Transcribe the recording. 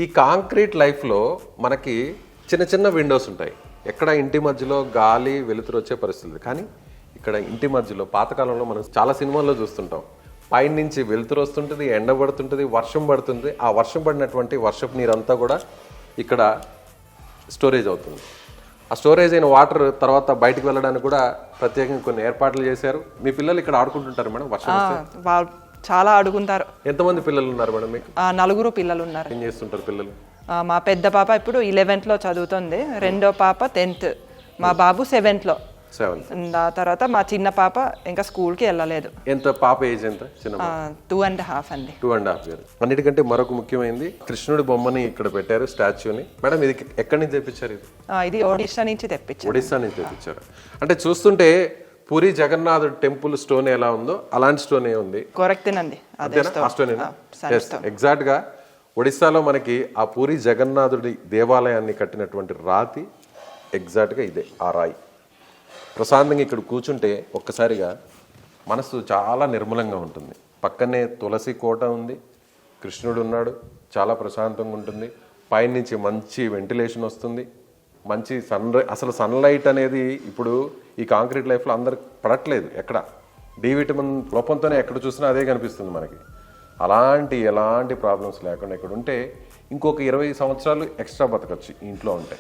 ఈ కాంక్రీట్ లైఫ్లో మనకి చిన్న చిన్న విండోస్ ఉంటాయి. ఎక్కడ ఇంటి మధ్యలో గాలి వెలుతురు వచ్చే పరిస్థితి. కానీ ఇక్కడ ఇంటి మధ్యలో పాతకాలంలో మనం చాలా సినిమాల్లో చూస్తుంటాం. పైన నుంచి వెలుతురు వస్తుంటుంది, ఎండ పడుతుంటుంది, వర్షం పడుతుంది. ఆ వర్షం పడినటువంటి వర్షపు నీరంతా కూడా ఇక్కడ స్టోరేజ్ అవుతుంది. ఆ స్టోరేజ్ అయిన వాటర్ తర్వాత బయటకు వెళ్ళడానికి కూడా ప్రత్యేకంగా కొన్ని ఏర్పాట్లు చేశారు. మీ పిల్లలు ఇక్కడ ఆడుకుంటుంటారు మేడం వర్షం వస్తే? చాలా ఆడుకుంటారు. ఎంతమంది పిల్లలు ఉన్నారు మేడం మీకు? 4 పిల్లలు ఉన్నారు. ఏం చేస్తుంటారు పిల్లలు? మా పెద్ద పాప ఇప్పుడు 11th లో చదువుతుంది, రెండో పాప 10th, మా బాబు 7th లో. 7th. ఆ తర్వాత మా చిన్న పాప ఇంకా స్కూల్కి వెళ్ళలేదు. ఎంత పాప ఏజ్ ఎంత? చిన్న 2.5 అండి. 2.5 years. అన్నిటికంటే మరొక ముఖ్యమైనది కృష్ణుడి బొమ్మని ఇక్కడ పెట్టారు, స్టాచ్యూని. మేడం ఇది ఎక్కడి నుంచి తెప్పించారు? ఇది ఒడిశా నుంచి తెప్పించారు. ఒడిశా నుంచి తెప్పించారు. అంటే చూస్తుంటే పూరి జగన్నాథుడు టెంపుల్ స్టోన్ ఎలా ఉందో అలాంటి స్టోన్ ఉంది. కరెక్టేనండి, ఎగ్జాక్ట్ గా ఒడిశాలో మనకి ఆ పూరి జగన్నాథుడి దేవాలయాన్ని కట్టినటువంటి రాతి ఎగ్జాక్ట్గా ఇదే ఆ రాయి. ప్రశాంతంగా ఇక్కడ కూర్చుంటే ఒక్కసారిగా మనసు చాలా నిర్మలంగా ఉంటుంది. పక్కనే తులసి కోట ఉంది, కృష్ణుడు ఉన్నాడు, చాలా ప్రశాంతంగా ఉంటుంది. పైనుంచి మంచి వెంటిలేషన్ వస్తుంది, మంచి అసలు సన్లైట్ అనేది ఇప్పుడు ఈ కాంక్రీట్ లైఫ్లో అందరికి పడట్లేదు. ఎక్కడ డి విటమిన్ లోపంతోనే ఎక్కడ చూసినా అదే కనిపిస్తుంది మనకి. ఎలాంటి ప్రాబ్లమ్స్ లేకుండా ఇక్కడ ఉంటే ఇంకొక 20 సంవత్సరాలు ఎక్స్ట్రా బతకచ్చు ఇంట్లో ఉంటే.